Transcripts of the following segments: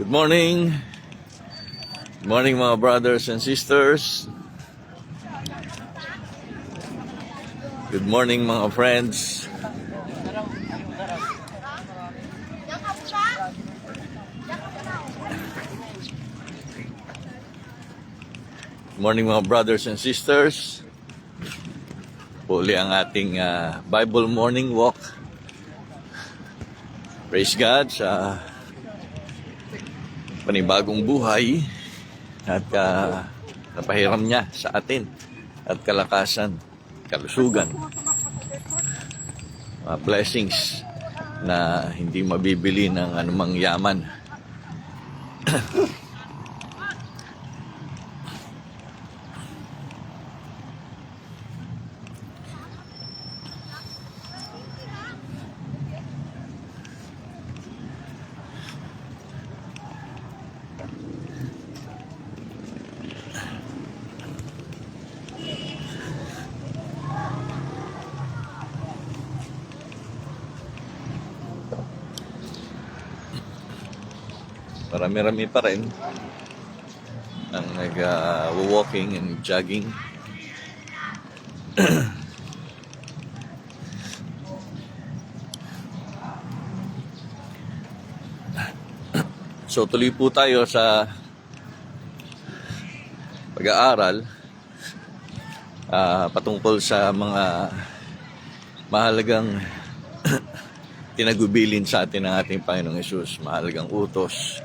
Good morning. Good morning mga brothers and sisters. Good morning mga friends. Good morning mga brothers and sisters. Uli ang ating Bible morning walk. Praise God sa panibagong buhay at napahiram niya sa atin at kalakasan, kalusugan, mga blessings na hindi mabibili ng anumang yaman. Marami-rami pa rin ang nag-walking and jogging. So tuloy po tayo sa pag-aaral patungkol sa mga mahalagang tinagubilin sa atin ng ating Panginoong Hesus, mahalagang utos,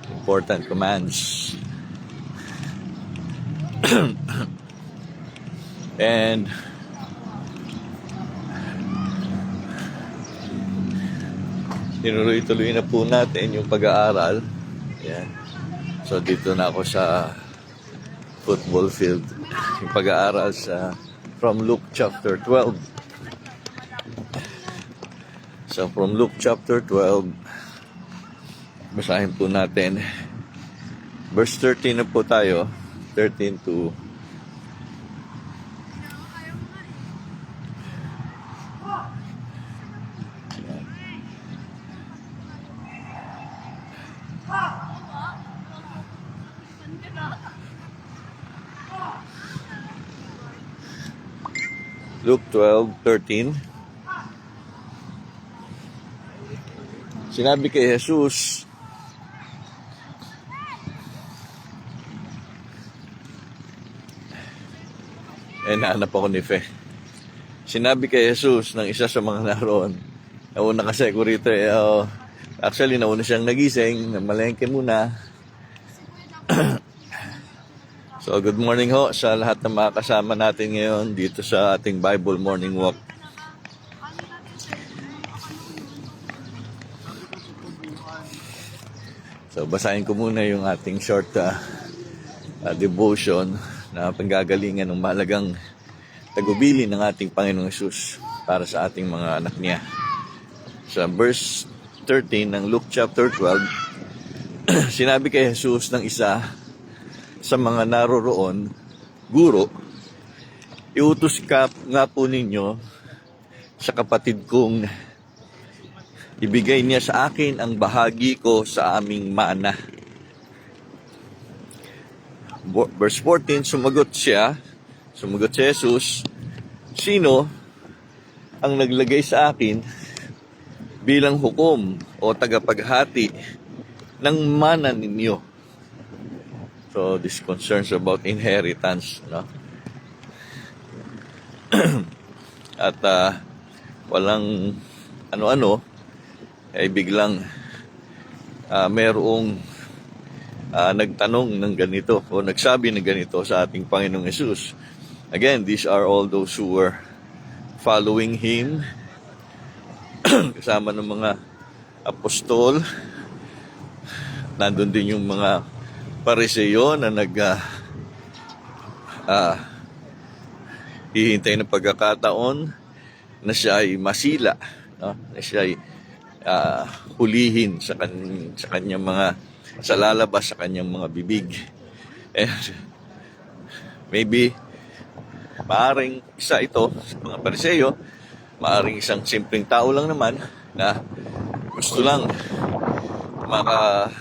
important commands. And tinuloy-tuloy na po natin yung pag-aaral. Yan. So dito na ako sa football field. Yung pag-aaral from Luke chapter 12. So from Luke chapter 12, basahin po natin. Verse 13 na po tayo. 13 to Luke 12:13. Sinabi kay Jesus, nahanap ako ni Fe. Sinabi kay Jesus ng isa sa mga naroon, nauna kasi ako rito actually nauna siyang nagising, namalengke muna. So good morning ho sa lahat ng mga kasama natin ngayon dito sa ating Bible morning walk. So basahin ko muna yung ating short devotion na panggagalingan ng mahalagang tagubilin ng ating Panginoong Hesus para sa ating mga anak niya. Sa verse 13 ng Luke chapter 12, sinabi kay Jesus ng isa sa mga naroroon, Guro, iutos ka nga po ninyo sa kapatid kong ibigay niya sa akin ang bahagi ko sa aming mana. Verse 14, sumagot si Jesus, sino ang naglagay sa akin bilang hukom o tagapaghati ng mana ninyo? So this concerns about inheritance, no? At walang ano-ano ay biglang mayroong nagtanong ng ganito o nagsabi ng ganito sa ating Panginoong Hesus. Again, these are all those who were following Him, kasama ng mga apostol. Nandun din yung mga Pariseyo na hihintay ng pagkakataon na siya ay masila, no? Na siya ay hulihin sa kanyang mga, sa lalabas sa kanyang mga bibig. And maybe maaring isa ito sa mga Pariseyo, maaring isang simpleng tao lang naman na gusto lang maka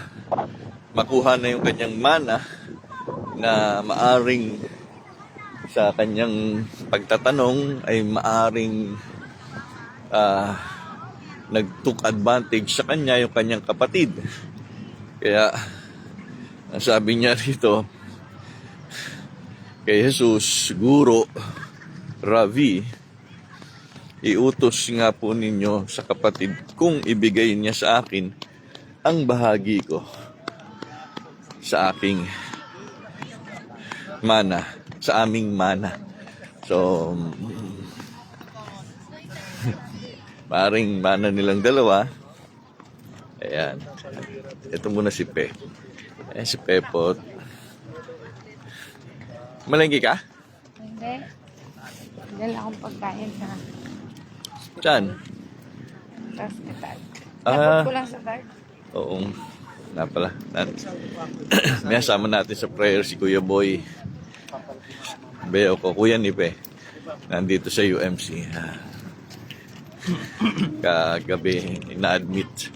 makuha na yung kanyang mana na maaring sa kanyang pagtatanong ay maaring nag-took advantage sa kanya yung kanyang kapatid. Kaya ang sabi niya rito kay Jesus, Guro, Ravi, iutos nga po ninyo sa kapatid kung ibigay niya sa akin ang bahagi ko sa aking mana, sa aming mana. So, maring mana nilang dalawa. Ayan. Ito muna si Pe. Ayan si Pepot. Malengke ka? Hindi. Dala akong pagkain sa Saan? hospital. Ah. Napot ko lang sa bag. Oo. Na pala. May asama natin sa prayer si Kuya Boy. Beo ko. Kuya ni Pe. Nandito sa UMC. Kagabi na-admit.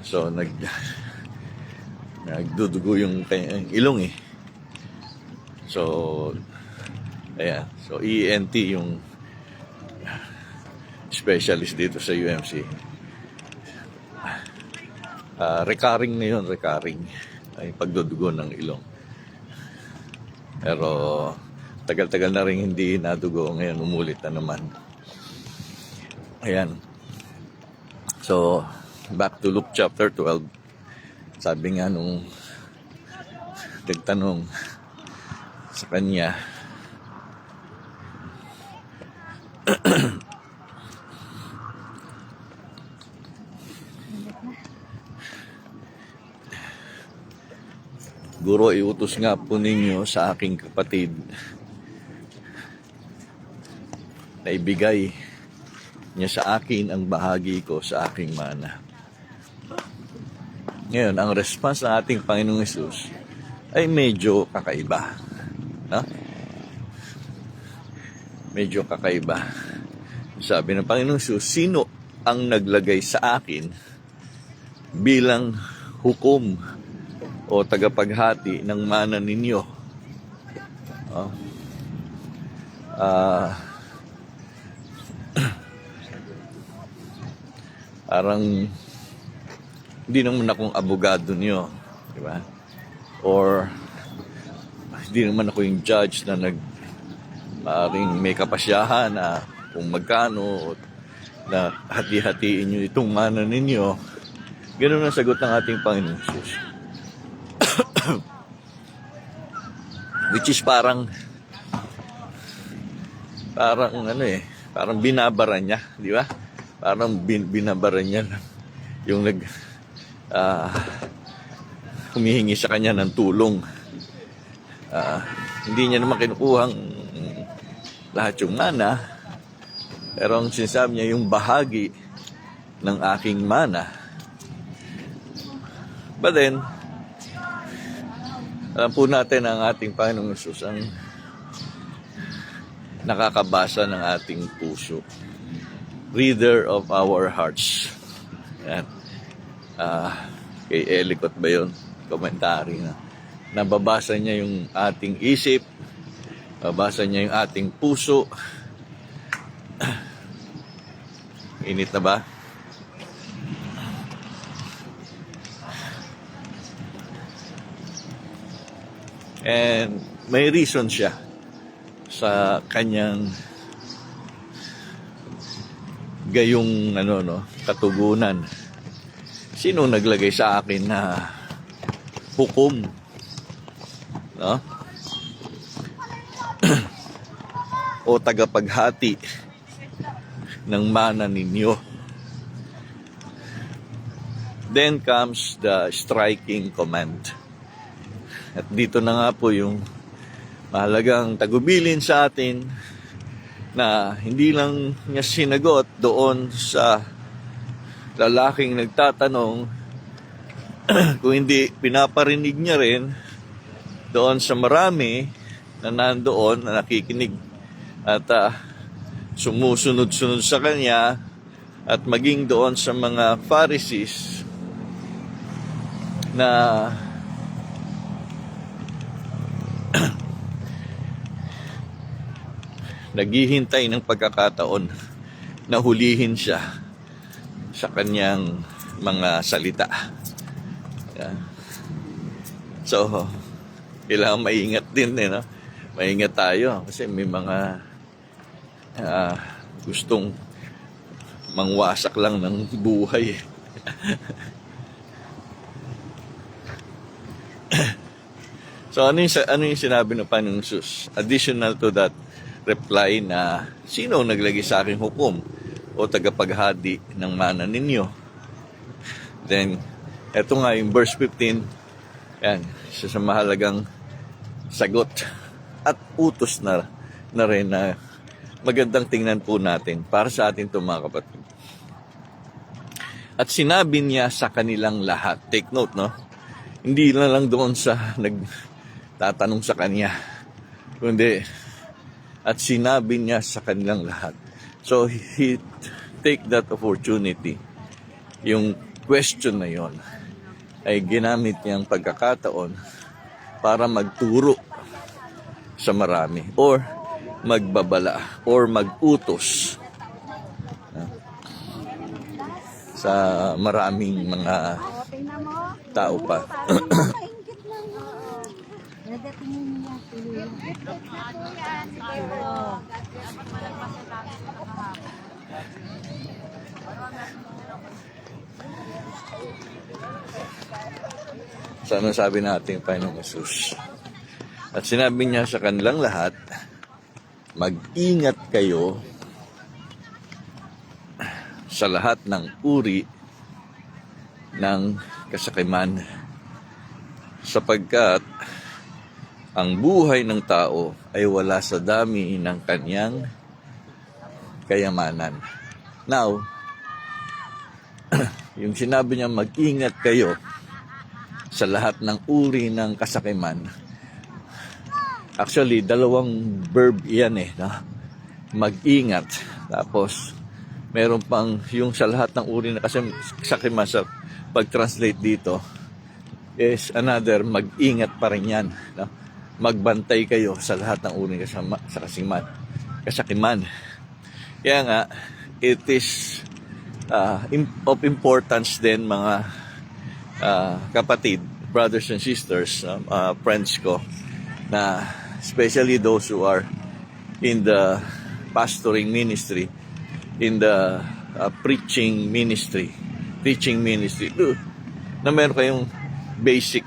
So nagdudugo yung kanyang ilong eh. So ayan. So ENT yung specialist dito sa UMC. Recurring na yun, recurring. Ay pagdudugo ng ilong. Pero tagal-tagal na rin hindi nadugo. Ngayon umulit na naman. Ayan. So, back to Luke chapter 12. Sabi nga nung nagtanong sa kanya, Guro, iutos nga po ninyo sa aking kapatid na ibigay niya sa akin ang bahagi ko sa aking mana. Ngayon, ang response ng ating Panginoong Hesus ay medyo kakaiba. No? Medyo kakaiba. Sabi ng Panginoong Hesus, sino ang naglagay sa akin bilang hukom o tagapaghati ng mana ninyo? Parang hindi naman akong abogado niyo, di ba? Or hindi naman ako yung judge na maaring may kapasyahan na kung magkano na hati-hatiin nyo itong mana ninyo. Ganun ang sagot ng ating Panginoon Jesus. Which is parang parang binabara niya, di ba? Parang binabara niya yung humihingi sa kanya ng tulong. Hindi niya naman kinukuhang lahat yung mana, pero ang sinasabi niya yung bahagi ng aking mana. But then, alam po natin ang ating Panginoong Hesus ang nakakabasa ng ating puso. Reader of our hearts. Yan. Kay Ellicott ba yun? Komentary na. Nababasa niya yung ating isip. Nababasa niya yung ating puso. Init na ba? And may reason siya sa kanyang gayong katugunan. Sino naglagay sa akin na hukom? No? O tagapaghati ng mana ninyo? Then comes the striking command. At dito na nga po yung mahalagang tagubilin sa atin na hindi lang niya sinagot doon sa lalaking nagtatanong, kung hindi pinaparinig niya rin doon sa marami na nandoon na nakikinig at sumusunod-sunod sa kanya at maging doon sa mga Pharisees na naghihintay ng pagkakataon na hulihin siya sa kanyang mga salita. Yeah. So, kailangan maingat din, no? Maingat tayo kasi may mga gustong mangwasak lang ng buhay. So, ano yung sinabi ng Panginoong Jesus? Additional to that reply na, sino naglagay sa aking hukom o tagapaghadi ng mana ninyo? Then, eto nga yung verse 15, yan, isa sa mahalagang sagot at utos na rin na magandang tingnan po natin para sa atin ito, mga kapatid. At sinabi niya sa kanilang lahat, take note, no? Hindi na lang doon sa nagtatanong sa kanya, kundi at sinabi niya sa kanilang lahat. So, he take that opportunity. Yung question na yon ay ginamit niyang pagkakataon para magturo sa marami or magbabala or mag-utos sa maraming mga tao pa. So, ano sabi natin, Panginoong Jesus? At sinabi niya sa kanilang lahat, mag-ingat kayo sa lahat ng uri ng kasakiman, sapagkat ang buhay ng tao ay wala sa dami ng kanyang kayamanan. Now, yung sinabi niya mag-ingat kayo sa lahat ng uri ng kasakiman, actually, dalawang verb yan no? Mag-ingat. Tapos, meron pang yung sa lahat ng uri ng kasakiman sa pag-translate dito is another, mag-ingat pa rin yan. No? Magbantay kayo sa lahat ng uri ng kasakiman. Kaya nga, it is of importance din, mga kapatid, brothers and sisters, friends ko, na especially those who are in the pastoring ministry, in the preaching ministry, teaching ministry, na meron kayong basic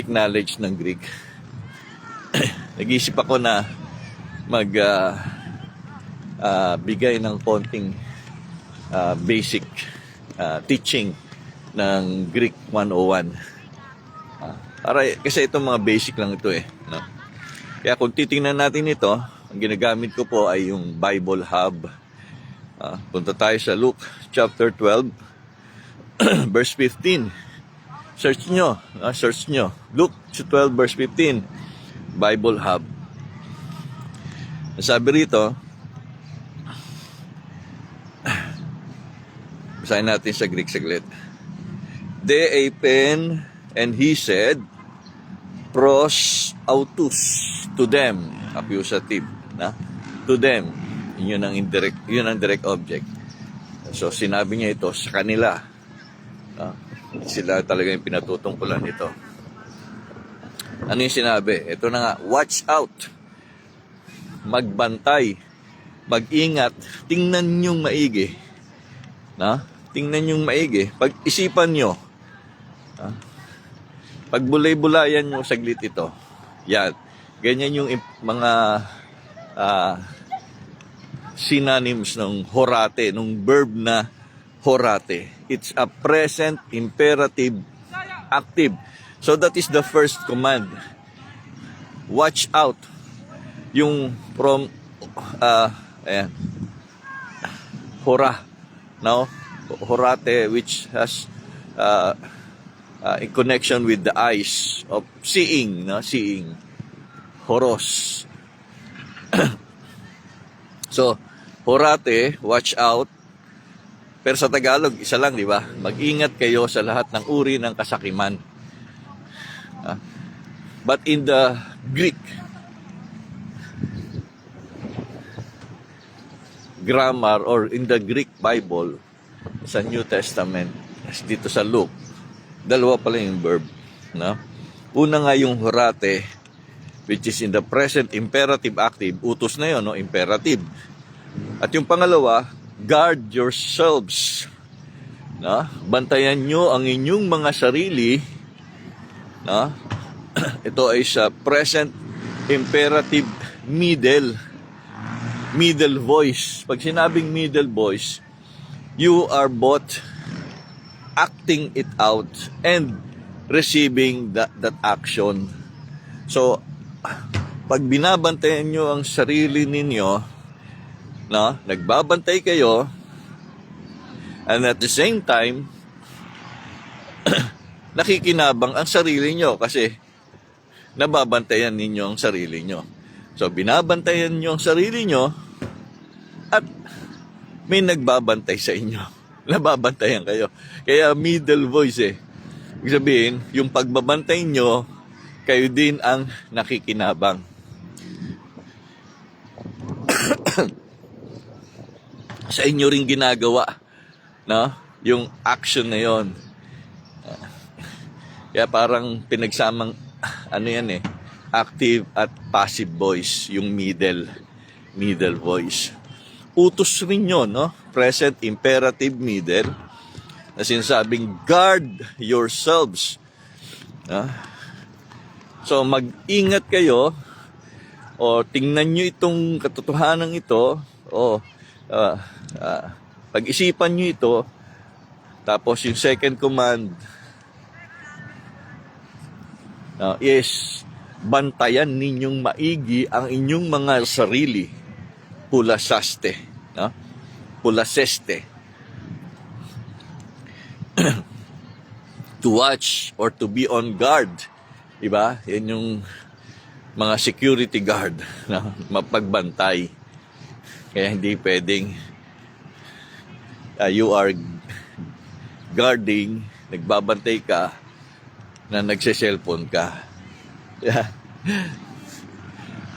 knowledge ng Greek. Nag-isip ako na bigay ng konting basic teaching ng Greek 101. Kasi itong mga basic lang ito no? Kaya kung titingnan natin ito, ang ginagamit ko po ay yung Bible Hub. Punta tayo sa Luke chapter 12 verse 15. Search nyo. Luke 12 verse 15, Bible Hub. Sabi rito, basahin natin sa Greek saglit. De apen, and he said, pros autus, to them, accusative, to them. Yun ang direct object. So, sinabi niya ito sa kanila. Sila talaga yung pinatutungkulan nito. Ano yung sinabi? Ito na nga, watch out. Magbantay. Mag-ingat. Tingnan niyong maigi. Tingnan niyong maigi. Pag-isipan niyo. Pagbulay-bulayan nyo saglit ito. Yan. Ganyan yung mga synonyms ng horate, ng verb na horate. It's a present imperative active. So that is the first command. Watch out. Yung from hora. Horate, which has in connection with the eyes of seeing, seeing. Horos. So, horate, watch out. Pero sa Tagalog, isa lang, di ba? Mag-ingat kayo sa lahat ng uri ng kasakiman. Ah, But in the Greek grammar or in the Greek Bible, sa New Testament, dito sa Luke, dalawa pala yung verb. No? Una nga yung horate, which is in the present imperative active, utos na yun, no? Imperative. At yung pangalawa, guard yourselves. No? Bantayan nyo ang inyong mga sarili. No? Ito ay sa present imperative middle voice. Pag sinabing middle voice, you are both acting it out and receiving that action. So, pag binabantayan nyo ang sarili ninyo, no, nagbabantay kayo, and at the same time, nakikinabang ang sarili nyo kasi nababantayan ninyo ang sarili nyo. So, binabantayan nyo ang sarili nyo at may nagbabantay sa inyo. Nababantayan kayo. Kaya middle voice eh. Ibig sabihin, yung pagbabantay nyo, kayo din ang nakikinabang. Sa inyo rin ginagawa, no? Yung action na yon. Kaya parang pinagsamang, ano yan eh, active at passive voice, yung middle voice. Utos rin yun, no? Present imperative middle, na sinasabing, guard yourselves. So, mag-ingat kayo, o tingnan nyo itong katotohanan ito, o pag-isipan nyo ito, tapos yung second command, is bantayan ninyong maigi ang inyong mga sarili. Pulasaste. No? Pulaseste. To watch or to be on guard. Diba? Yan yung mga security guard na mapagbantay. Kaya hindi pwedeng you are guarding, nagbabantay ka, na nagse-cellphone ka. Yeah.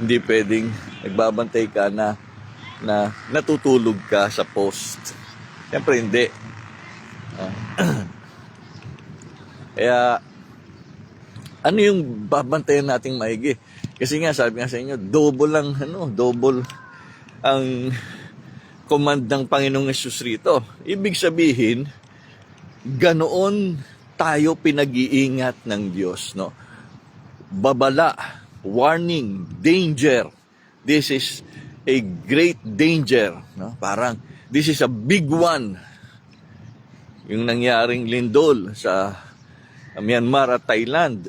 Hindi pwedeng nagbabantay ka na natutulog ka sa post. Siyempre hindi. Kaya ano yung babantayan nating maigi? Kasi nga sabi nga sa inyo, double ang command ng Panginoong Hesus rito. Ibig sabihin, ganoon tayo pinag-iingat ng Diyos, no? Babala, warning, danger. This is a great danger, no? Parang this is a big one. Yung nangyaring lindol sa Myanmar at Thailand,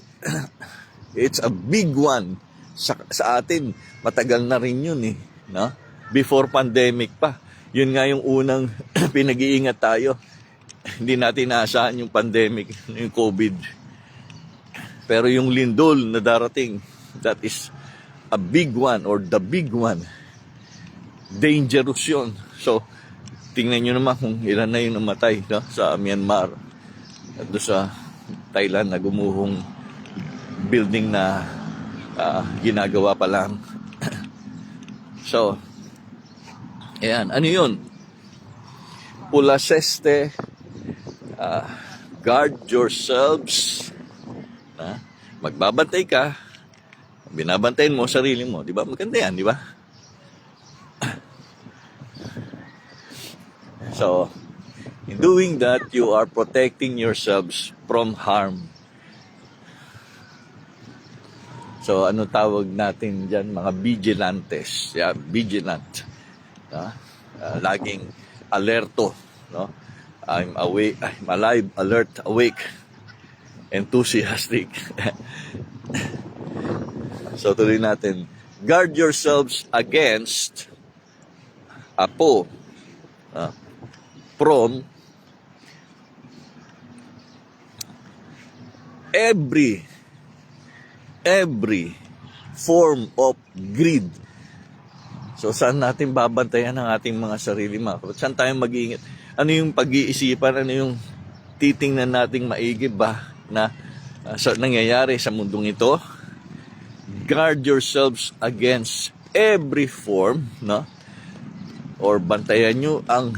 it's a big one. Sa atin, matagal na rin yun eh, no? Before pandemic pa. Yun nga yung unang pinag-iingat tayo. Hindi natin naasahan yung pandemic, yung COVID. Pero yung lindol na darating, that is a big one or the big one. Dangerous yun. So, tingnan nyo naman kung ilan na yung namatay, no? Sa Myanmar at sa Thailand na gumuhong building na ginagawa pa lang. So, ayan. Ano yun? Pulaseste, guard yourselves. Magbabantay ka, binabantayan mo sarili mo, di ba? Maganda yan, di ba? So, in doing that, you are protecting yourselves from harm. So, ano tawag natin dyan? Mga vigilantes. Yeah, vigilant. Laging alerto. No? I'm awake, I'm alive, alert, awake, enthusiastic. So, tuloy natin. Guard yourselves against from every form of greed. So, saan natin babantayan ang ating mga sarili, mga kapatid? Saan tayo mag-iingat? Ano yung pag-iisipan, ano yung titingnan nating maigi ba na sa nangyayari sa mundong ito? Guard yourselves against every form, no? Or bantayan nyo ang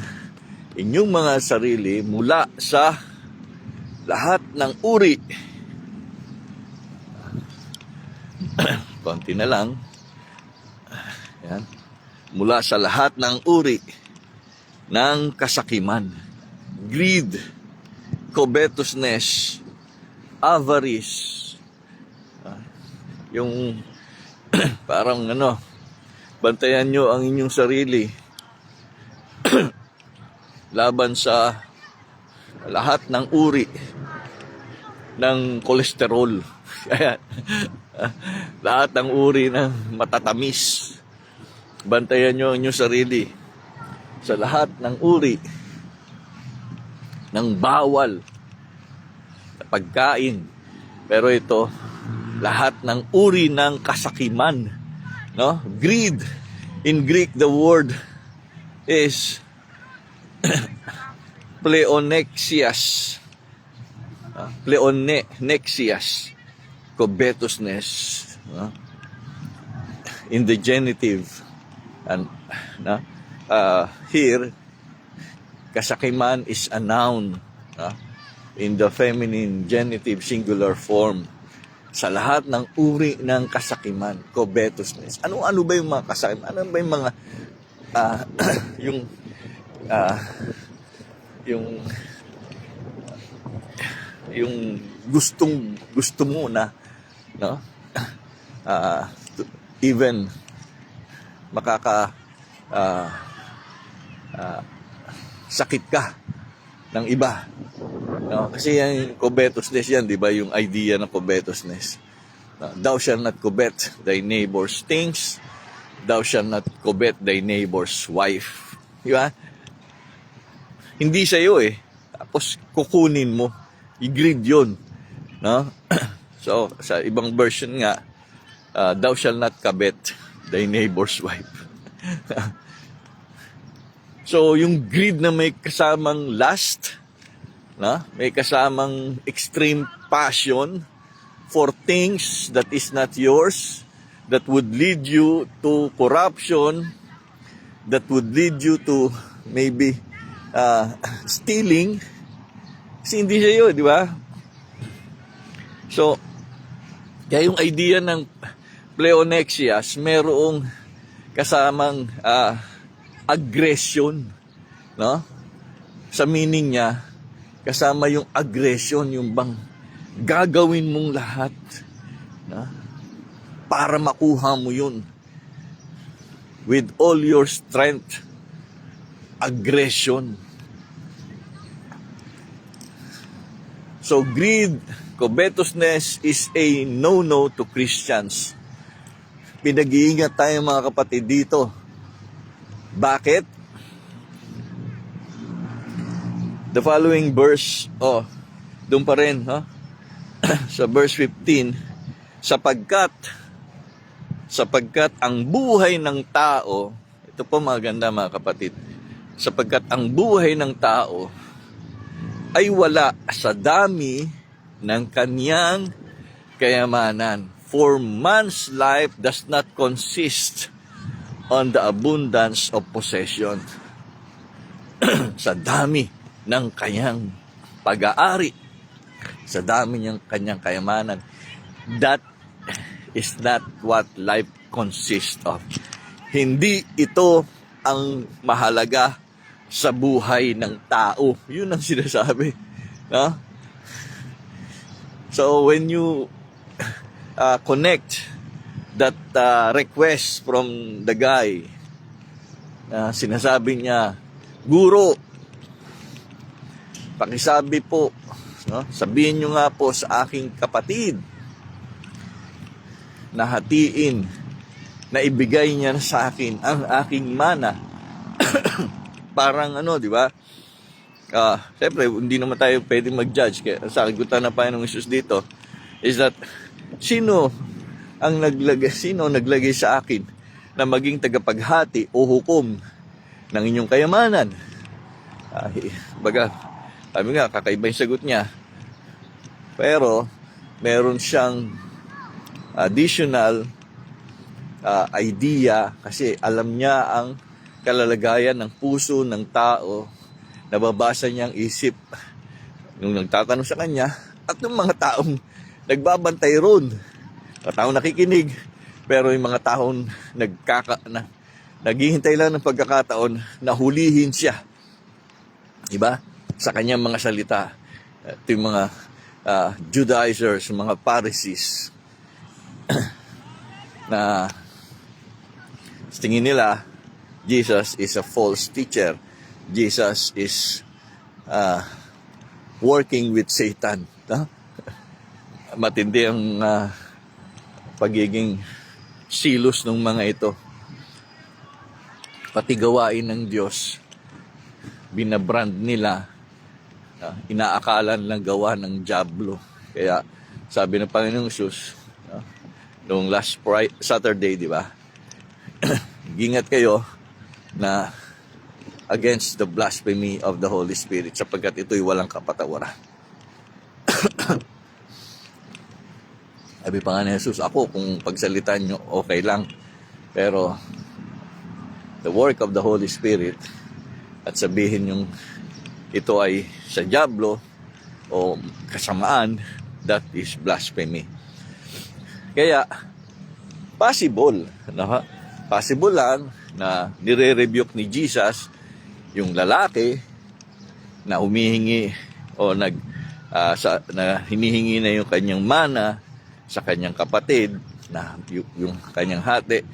inyong mga sarili mula sa lahat ng uri. Konti na lang. Yan. Mula sa lahat ng uri ng kasakiman, greed, covetousness, avarice. Yung parang bantayan nyo ang inyong sarili laban sa lahat ng uri ng kolesterol. Kaya lahat ng uri ng matatamis. Bantayan nyo ang inyong sarili sa lahat ng uri ng bawal na pagkain. Pero ito, lahat ng uri ng kasakiman, no? Greed. In Greek, the word is pleonexias. Pleonexias. Covetousness. No? In the genitive. And here, kasakiman is a noun in the feminine genitive singular form. Sa lahat ng uri ng kasakiman, covetousness. Ano ba yung mga kasakiman? Ano ba yung mga yung gusto mo na, no? Even sakit ka ng iba, no? Kasi yung covetousness yan, di ba? Yung idea ng covetousness, thou shalt not covet thy neighbor's things, thou shalt not covet thy neighbor's wife, di ba? Hindi sa'yo tapos kukunin mo, i-greed yun, no? So sa ibang version nga, thou shalt not covet thy neighbor's wife. So, yung greed na may kasamang lust, may kasamang extreme passion for things that is not yours, that would lead you to corruption, that would lead you to maybe stealing. Kasi hindi siya yun, di ba? So, kaya yung idea ng pleonexias, merong kasamang aggression, no? Sa meaning niya, kasama yung aggression, yung bang gagawin mong lahat, no? Para makuha mo yun. With all your strength, aggression. So greed, covetousness is a no-no to Christians. Pinag-iingat tayo mga kapatid dito. Bakit? The following verse, doon pa rin, sa verse 15, sapagkat ang buhay ng tao, ito po maganda mga kapatid, sapagkat ang buhay ng tao ay wala sa dami ng kaniyang kayamanan. For man's life does not consist on the abundance of possession. Sa dami ng kanyang pag-aari, sa dami ng kanyang kayamanan, that is not what life consists of. Hindi ito ang mahalaga sa buhay ng tao. Yun ang sinasabi. No? So when you connect that request from the guy, sinasabi niya, Guro, pakisabi po, no? Sabihin nyo nga po sa aking kapatid na hatiin, na ibigay niya sa akin ang aking mana. Parang di ba? Siyempre, hindi naman tayo pwedeng mag-judge. Kaya sa sagutan na Panginoong Hesus dito is that sino naglagay sa akin na maging tagapaghati o hukom ng inyong kayamanan? Baga, sabi nga, kakaiba yung sagot niya. Pero, meron siyang additional idea kasi alam niya ang kalalagayan ng puso ng tao, nababasa niya ang isip nung nagtatanong sa kanya at ng mga taong nagbabantay ron, mga taong nakikinig, pero yung mga taong naghihintay lang ng pagkakataon na hulihin siya, diba? Sa kanyang mga salita. Ito yung mga Judaizers, mga Pharisees na sa tingin nila Jesus is a false teacher. Jesus is working with Satan. Matindi ang pagiging silos ng mga ito. Pati gawain ng Diyos, binabrand nila, inaakalan lang gawa ng dyablo. Kaya sabi ng Panginoong Hesus, noong last Saturday, di ba? Ingat kayo na against the blasphemy of the Holy Spirit sapagkat ito'y walang kapatawaran. Sabi pa nga ni Jesus, ako kung pagsalitan nyo, okay lang. Pero the work of the Holy Spirit at sabihin yung ito ay sa dyablo o kasamaan, that is blasphemy. Kaya, possible lang na nire-rebuke ni Jesus yung lalaki na humihingi o na hinihingi na yung kanyang mana sa kanyang kapatid na yung kanyang hati.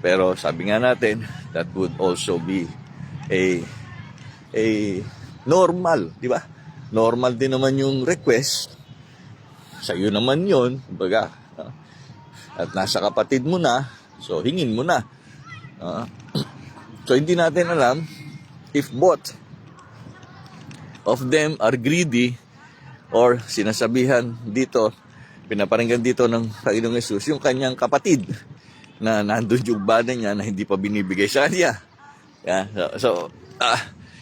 Pero sabi nga natin, that would also be a normal, di ba? Normal din naman yung request. Sa iyo naman yun, baga. At nasa kapatid mo na, so hingin mo na. So hindi natin alam if both of them are greedy or sinasabihan dito, pinaparinggan dito ng Panginoong Hesus, yung kanyang kapatid na nandun yung bana niya na hindi pa binibigay sa kanya.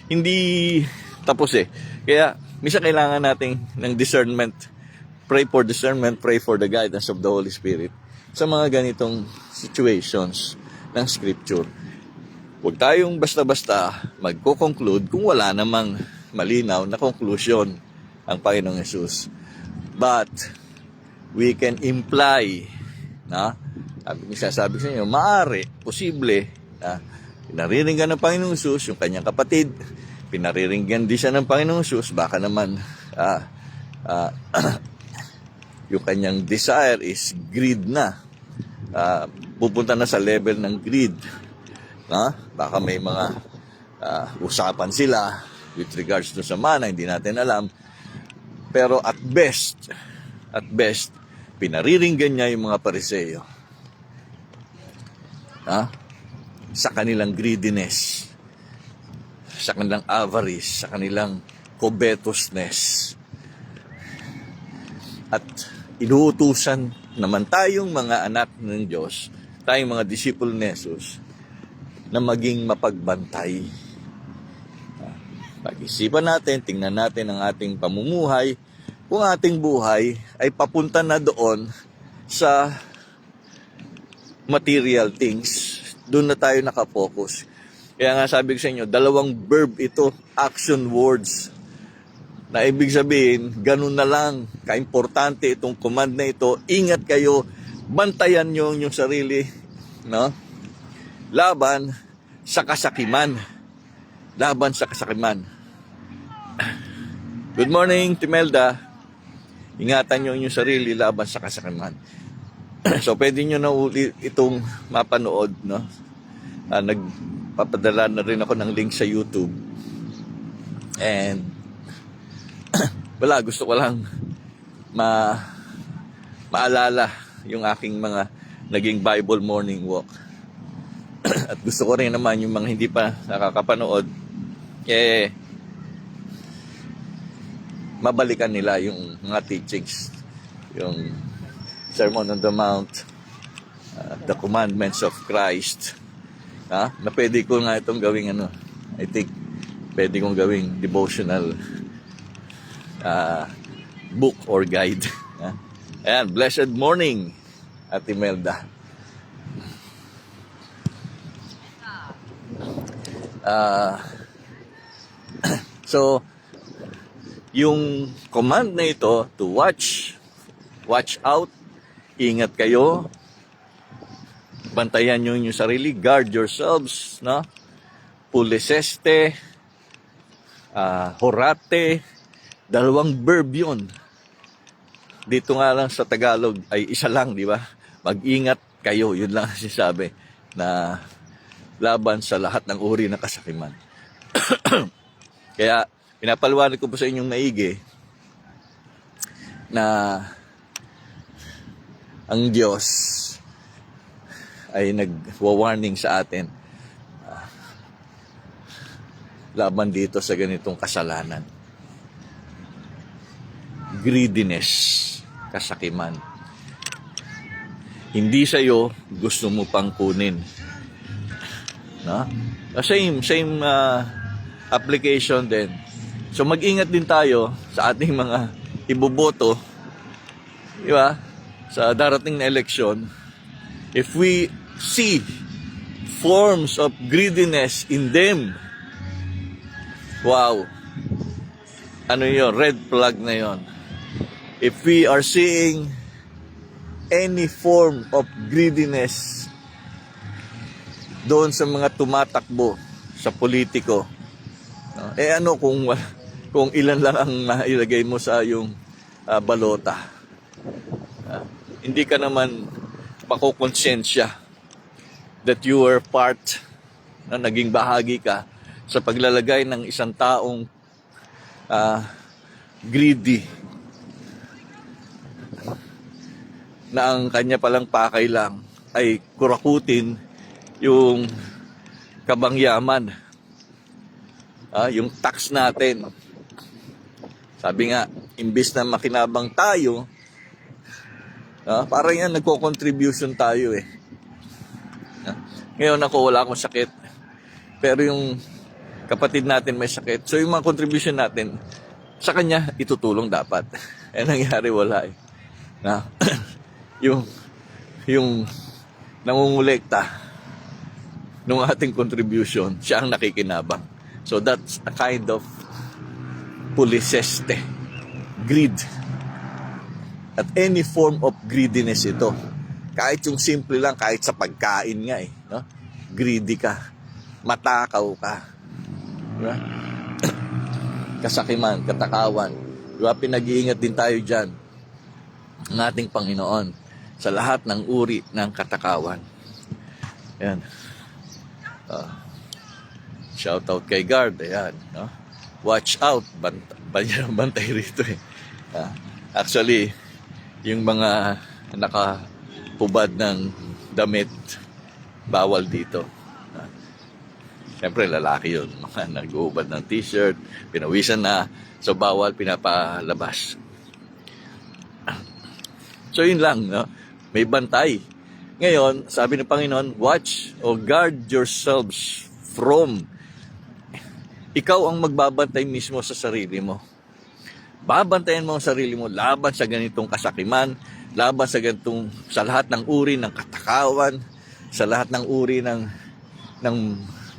Hindi tapos eh. Kaya, minsan kailangan natin ng discernment. Pray for discernment, pray for the guidance of the Holy Spirit sa mga ganitong situations ng Scripture. Huwag tayong basta-basta magko-conclude kung wala namang malinaw na conclusion ang Panginoong Hesus. But, we can imply na sabi sa inyo, maaari, posible na pinariringgan ng Panginoong Hesus yung kanyang kapatid, pinariringgan din siya ng Panginoong Hesus, baka naman yung kanyang desire is greed na, pupunta na sa level ng greed, baka may mga usapan sila with regards to sa mana, hindi natin alam, pero at best, pinariringgan niya yung mga Pariseo sa kanilang greediness, sa kanilang avarice, sa kanilang covetousness. At inuutusan naman tayong mga anak ng Diyos, tayong mga disipulo ni Jesus, na maging mapagbantay. Pag-isipan natin, tingnan natin ang ating pamumuhay, kung ating buhay ay papunta na doon sa material things, doon na tayo nakafocus. Kaya nga sabi ko sa inyo, dalawang verb ito, action words. Na ibig sabihin, ganun na lang, kaimportante itong command na ito, ingat kayo, bantayan nyo yung sarili, laban sa kasakiman. Laban sa kasakiman. Good morning, Timelda. Ingatan nyo yung sarili laban sa kasakiman. So, pwede nyo na ulit itong mapanood, nagpapadala na rin ako ng link sa YouTube. And, gusto ko lang maalala yung aking mga naging Bible morning walk. At gusto ko rin naman yung mga hindi pa nakakapanood, mabalikan nila yung mga teachings, yung Sermon on the Mount, the commandments of Christ, na pwede ko nga itong gawing I think pwede kong gawing devotional book or guide. Ayan, blessed morning, Ate Melda. So, yung command na ito to watch out, ingat kayo, bantayan nyo yung sarili, guard yourselves, no? Puleseste, horate, dalawang verb yun. Dito nga lang sa Tagalog ay isa lang, di ba? Mag-ingat kayo, yun lang ang sinasabi na laban sa lahat ng uri ng kasakiman. Kaya pinapaliwanag ko po sa inyong maigi na ang Diyos ay nag-warning sa atin laban dito sa ganitong kasalanan. Greediness, kasakiman. Hindi sa'yo, gusto mo pang kunin. No? Same application din. So mag-ingat din tayo sa ating mga iboboto, di ba? Sa darating na eleksyon, if we see forms of greediness in them, wow, ano yun, red flag na yun. If we are seeing any form of greediness doon sa mga tumatakbo sa politiko, no? Ano kung ilan lang ang mailagay mo sa yung balota, hindi ka naman makokonsensya that you are part, na naging bahagi ka sa paglalagay ng isang taong greedy, na ang kanya palang pakay lang ay kurakutin yung kabangyaman, yung tax natin. Sabi nga, imbis na makinabang tayo, parang yan, nagko-contribution tayo eh. Ngayon ako, wala akong sakit, pero yung kapatid natin may sakit, so yung mga contribution natin sa kanya itutulong dapat. Nangyari, wala eh. Yung nangungulekta ng ating contribution, siya ang nakikinabang. So that's a kind of puliseste, greed. At any form of greediness ito. Kahit yung simple lang, kahit sa pagkain nga eh. No? Greedy ka. Matakaw ka. Diba? Kasakiman, katakawan. Diba? Pinag-iingat din tayo dyan ng ating Panginoon sa lahat ng uri ng katakawan. Ayan. Shout out kay guard. Ayan. No? Watch out. Bantay rito eh. Actually, yung mga nakapubad ng damit, bawal dito. Siyempre, lalaki yun. Mga nag-uubad ng t-shirt, pinawisan na, so bawal, pinapalabas. So yun lang, no? May bantay. Ngayon, sabi ng Panginoon, watch or guard yourselves from. Ikaw ang magbabantay mismo sa sarili mo. Babantayan mo ang sarili mo laban sa ganitong kasakiman, laban sa lahat ng uri ng katakawan, sa lahat ng uri ng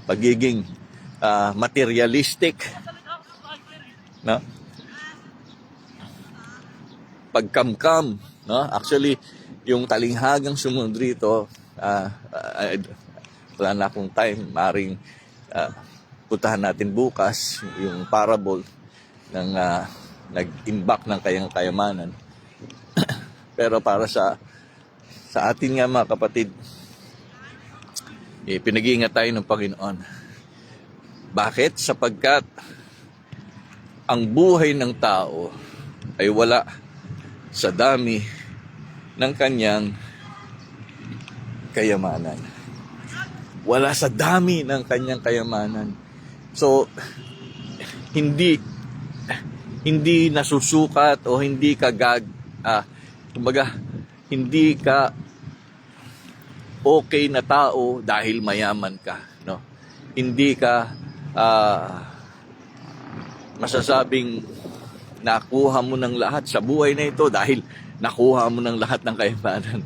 pagiging materialistic, no? Pagkamkam, no? Actually, yung talinghagang sumunod rito, wala na akong time, maring puntahan natin bukas yung parable ng nag-imbak ng kayang kayamanan. Pero para sa atin nga mga kapatid, pinag-iingat tayo ng Panginoon. Bakit? Sapagkat ang buhay ng tao ay wala sa dami ng kanyang kayamanan. Wala sa dami ng kanyang kayamanan. So, hindi nasusukat o hindi ka kumbaga, hindi ka okay na tao dahil mayaman ka, no? Hindi ka masasabing nakuha mo ng lahat sa buhay na ito dahil nakuha mo ng lahat ng kayamanan.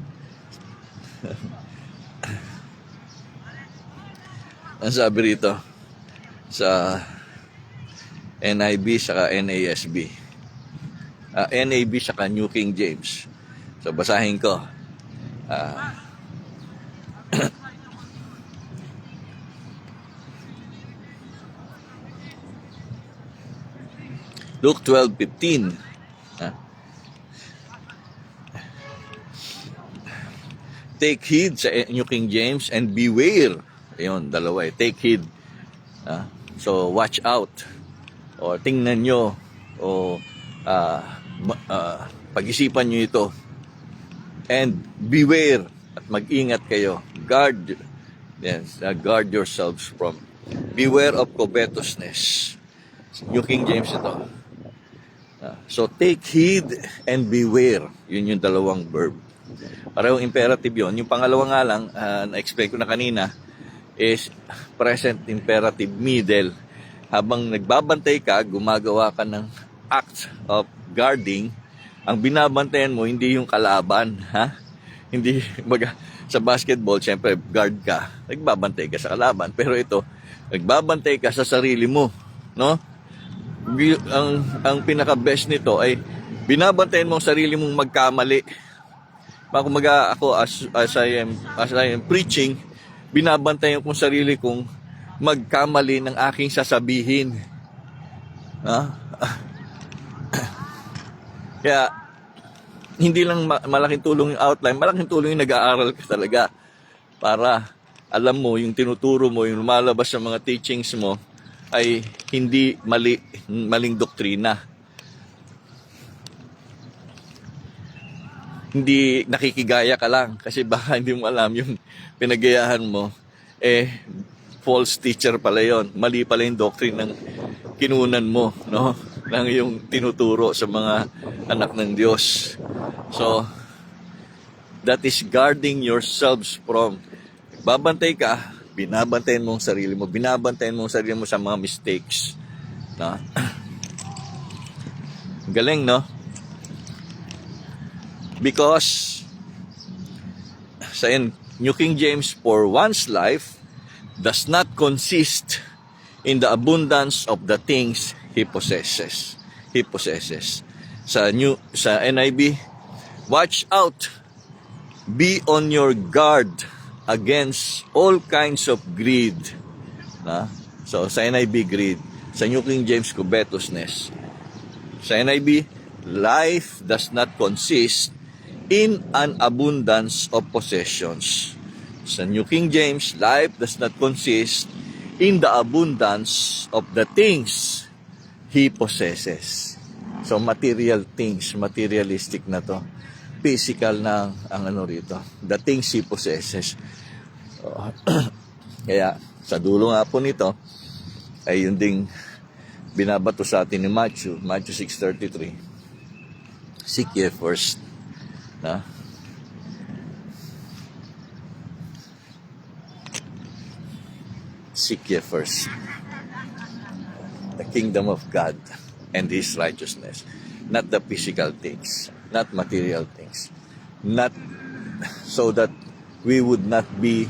Ang sabi rito sa NIV saka NASB. NAB saka New King James. So basahin ko. Luke 12:15. Take heed sa New King James and beware. Ayun, dalawa eh. Take heed. So watch out. O tingnan nyo. O pag-isipan nyo ito. And beware. At mag-ingat kayo. Guard. Yes, guard yourselves from. Beware of covetousness. New King James ito. So take heed and beware. Yun yung dalawang verb. Parehong imperative yun. Yung pangalawa nga lang, na-explain ko na kanina, is present imperative middle. Habang nagbabantay ka, gumagawa ka ng act of guarding, ang binabantayan mo, hindi yung kalaban. Hindi, sa basketball, syempre, guard ka. Nagbabantay ka sa kalaban. Pero ito, nagbabantay ka sa sarili mo. No? Ang pinaka-best nito ay binabantayan mo ang sarili mong magkamali. Kumaga ako as I am preaching, binabantayan ko sarili kong magkamali ng aking sasabihin. Kaya hindi lang malaking tulong yung outline, malaking tulong yung nag-aaral ka talaga para alam mo yung tinuturo mo, yung lumalabas sa mga teachings mo ay hindi maling doktrina. Hindi nakikigaya ka lang kasi baka hindi mo alam yung pinagayahan mo, false teacher pala yon. Mali pala yung doctrine ng kinunan mo, no? Ng yung tinuturo sa mga anak ng Diyos. So, that is guarding yourselves from. Babantay ka, binabantayan mo ang sarili mo, binabantayan mo ang sarili mo sa mga mistakes. No? Galing, no? Because sa New King James, for one's life does not consist in the abundance of the things he possesses. Sa NIV, watch out, be on your guard against all kinds of greed. So sa NIV, greed. Sa New King James, covetousness. Sa NIV, life does not consist in an abundance of possessions. Sa New King James, life does not consist in the abundance of the things he possesses. So material things, materialistic na to. Physical na ang ano rito. The things he possesses. Kaya sa dulo nga po nito, ay yun ding binabato sa atin ni Matthew 6:33. Seek ye first. Seek ye first the kingdom of God and His righteousness, not the physical things, not material things, not so that we would not be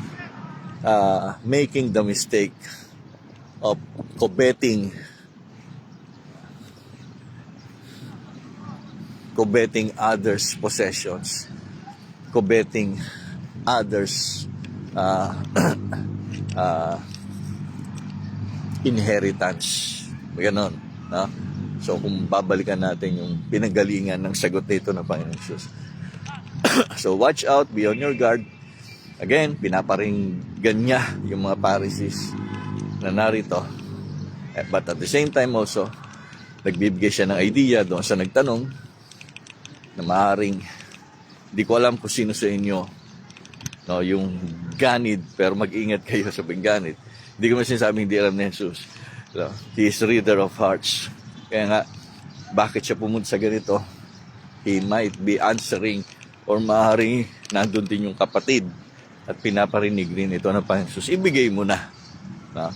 making the mistake of coveting others' possessions, coveting others' inheritance. Ganon. No? So kung babalikan natin yung pinanggalingan ng sagot nito ng Panginoon Jesus. So watch out, be on your guard. Again, pinaparinggan niya yung mga Pharisees na narito. But at the same time also, nagbibigay siya ng idea doon sa nagtanong na maaaring, di ko alam kung sino sa inyo, no, yung ganid, pero mag-ingat kayo sa ganid. Hindi ko man sinasabing di alam ni Jesus. So, He is reader of hearts. Kaya nga, bakit siya pumunta sa ganito? He might be answering or maaaring nandun din yung kapatid at pinaparinig rin ito ng Panginoon Jesus. Ibigay mo na. No?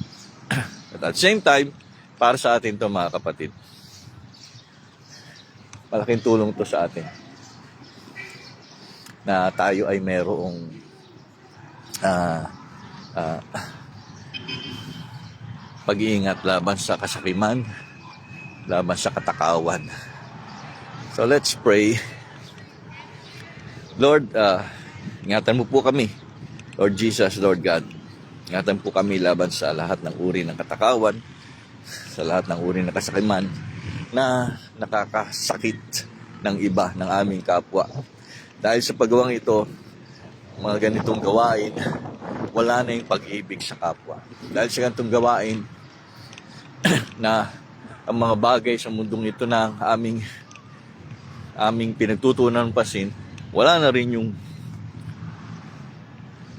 At at the same time, Para sa atin to mga kapatid. Malaking tulong to sa atin. Na tayo ay merong pag-iingat laban sa kasakiman, laban sa katakawan. So let's pray. Lord, ingatan mo po kami. Lord Jesus, Lord God, ingatan po kami laban sa lahat ng uri ng katakawan, sa lahat ng uri ng kasakiman na nakakasakit ng iba, ng aming kapwa. Dahil sa pagawang ito, mga ganitong gawain, wala na yung pag-ibig sa kapwa. Dahil sa ganitong gawain, na ang mga bagay sa mundong ito na aming pinagtutunan pasin, wala na rin yung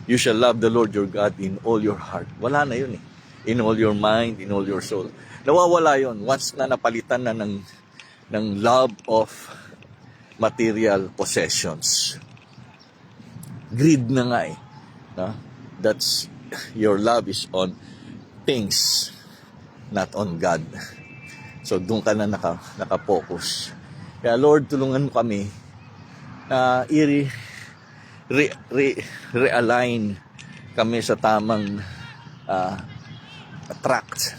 you shall love the Lord your God in all your heart. Wala na yun eh. In all your mind, in all your soul. Nawawala yun once na napalitan na ng love of material possessions. Greed na nga eh. No? That's, your love is on things, not on God. So doon ka na naka-focus. Kaya Lord, tulungan mo kami na realign kami sa tamang tract.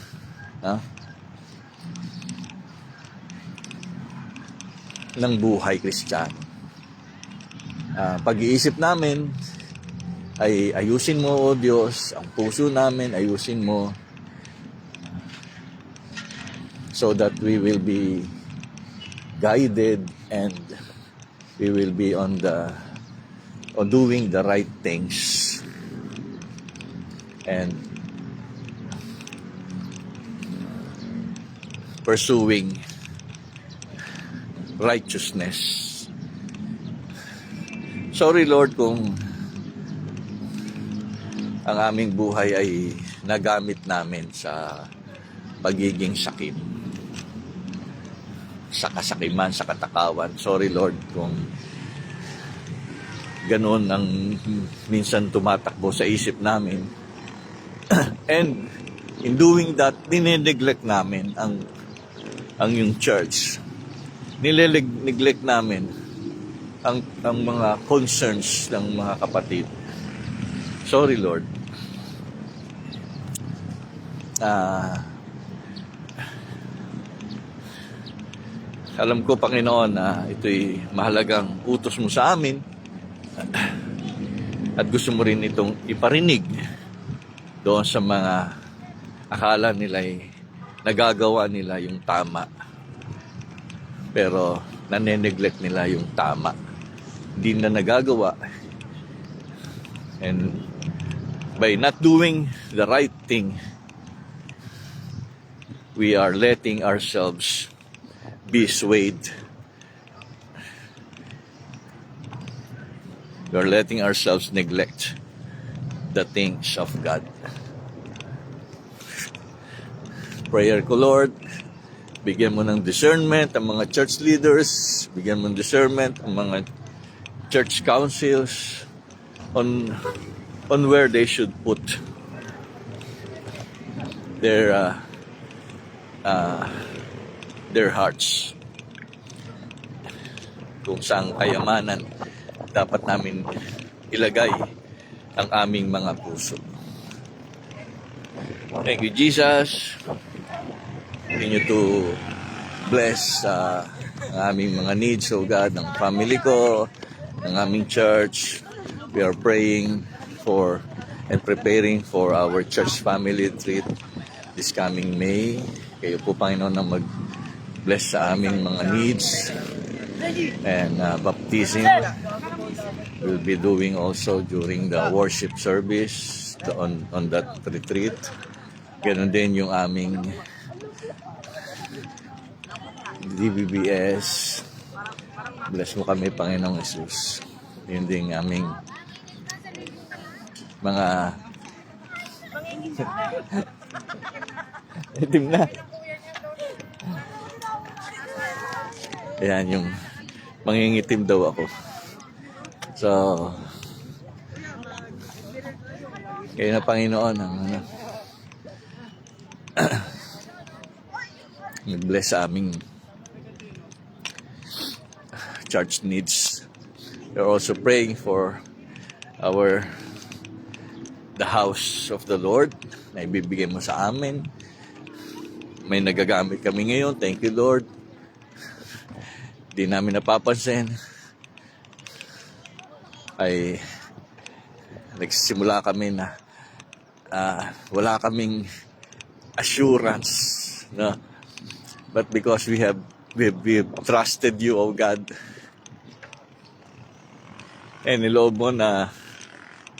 Ng buhay Kristiyano. Pag-iisip namin ay ayusin mo, O Diyos, ang puso namin, ayusin mo so that we will be guided and we will be on doing the right things and pursuing righteousness. Sorry Lord kung ang aming buhay ay nagamit namin sa pagiging sakim, sa kasakiman, sa katakawan. Sorry Lord kung ganoon ang minsan tumatakbo sa isip namin. And in doing that, nineneglect namin ang yung church. Nineglect namin ang mga concerns ng mga kapatid. Sorry Lord. Alam ko, Panginoon, na ito'y mahalagang utos mo sa amin at gusto mo rin itong iparinig doon sa mga akala nila'y nagagawa nila yung tama pero nane-neglect nila yung tama, hindi na nagagawa, and by not doing the right thing, we are letting ourselves be swayed. We are letting ourselves neglect the things of God. Prayer ko, Lord, bigyan mo ng discernment ang mga church leaders, bigyan mo ng discernment ang mga church councils on where they should put their hearts, kung saang kayamanan dapat namin ilagay ang aming mga puso. Thank you, Jesus. Continue to bless ang aming mga needs, oh God, ng family ko, ng aming church. We are praying for and preparing for our church family retreat this coming May. Kayo po, Panginoon, na mag-bless sa aming mga needs. And baptism we'll be doing also during the worship service on that retreat. Ganon din yung aming DBBS. Bless mo kami, Panginoong Jesus. Yun din aming mga itim na. Ayan, yung mangingitim daw ako. So, kayo na, Panginoon, ang Bless sa aming church needs. We're also praying for the house of the Lord na ibibigay mo sa amin. May nagagamit kami ngayon. Thank you, Lord. Di namin napapansin. Ay nagsisimula kami na wala kaming assurance, no? But because we've trusted you, oh God, and niloob mo na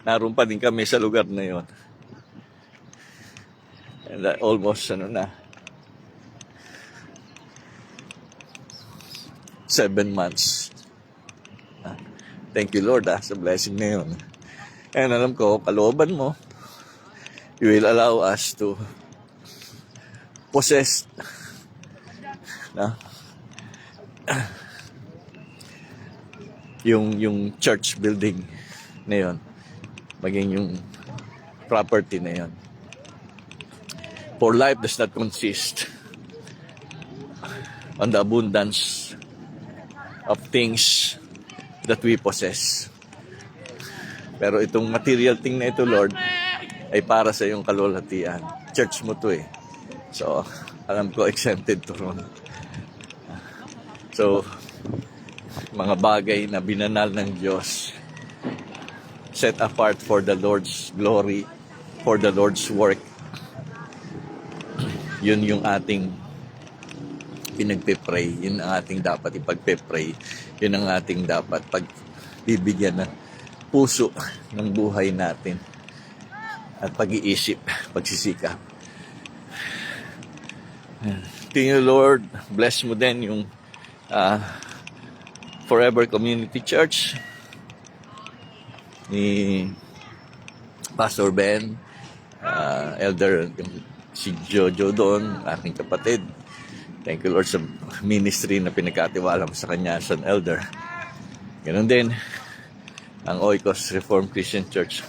naroon pa din kami sa lugar na yon. And almost 7 months. Thank you, Lord, sa blessing na yun. And alam ko, kalooban mo, you will allow us to possess yung church building na yun, maging yung property na yun. For life does not consist on the abundance of things that we possess. Pero itong material thing na ito, Lord, ay para sa iyong kalwalhatian. Church mo to eh. So, alam ko, exempted to ron. So, mga bagay na binanal ng Diyos, set apart for the Lord's glory, for the Lord's work. Yun yung ating pinagpe-pray. Yun ang ating dapat ipagpe-pray. Yun ang ating dapat pagbibigyan ng puso ng buhay natin at pag-iisip, pagsisikap. Thank you, Lord. Bless mo din yung Forever Community Church ni Pastor Ben, Elder si Jojo doon, aking kapatid. Thank you, Lord, sa ministry na pinagkatiwala mo sa kanya as an elder. Ganon din ang Oikos Reformed Christian Church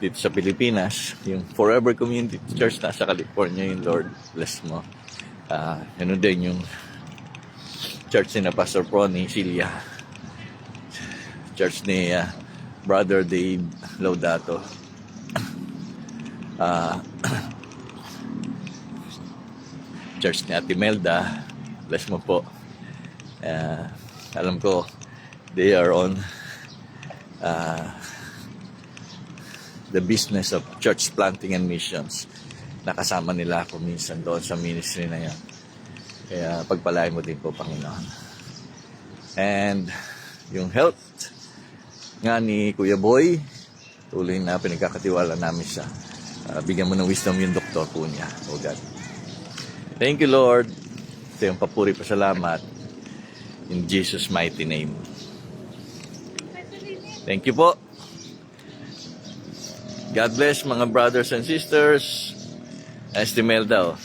dito sa Pilipinas, yung Forever Community Church nasa California, yung Lord, bless mo. Ganon din yung church ni na Pastor Prony Cilia, church ni Brother Dave Laudato, church ni Ate Melda, bless mo po. Alam ko they are on the business of church planting and missions. Nakasama nila ako minsan doon sa ministry na yan. Kaya pagpalain mo din po, Panginoon. And yung health nga ni Kuya Boy, tuloy na pinagkakatiwala namin siya. Bigyan mo ng wisdom yung doktor po niya, oh God. Thank you, Lord. Ito yung papuri pa salamat. In Jesus' mighty name. Thank you po. God bless mga brothers and sisters. Estimelda, oh.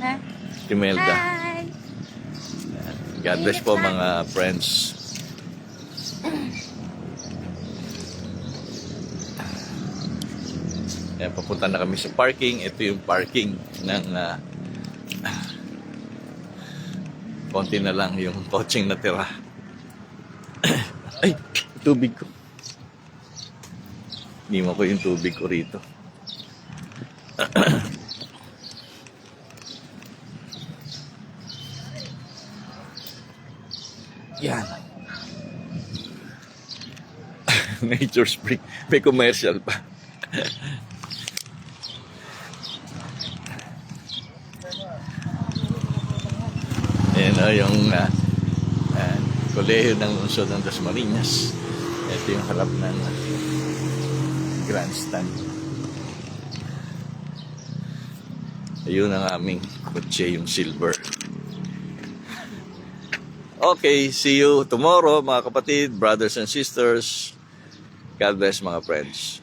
Ha? Estimelda. Hi! God bless po mga friends. Ayan, papunta na kami sa parking. Ito yung parking ng konti na lang yung coaching natira. Ay, tubig ko. Nima ko yung tubig ko rito. Yan. Nature Spring. May commercial pa. Yan yung kolehiyo ng lungsod ng Dasmariñas. Ito yung harap ng grandstand. Ayun ang aming kotse, yung silver. Okay, see you tomorrow mga kapatid, brothers and sisters. God bless mga friends.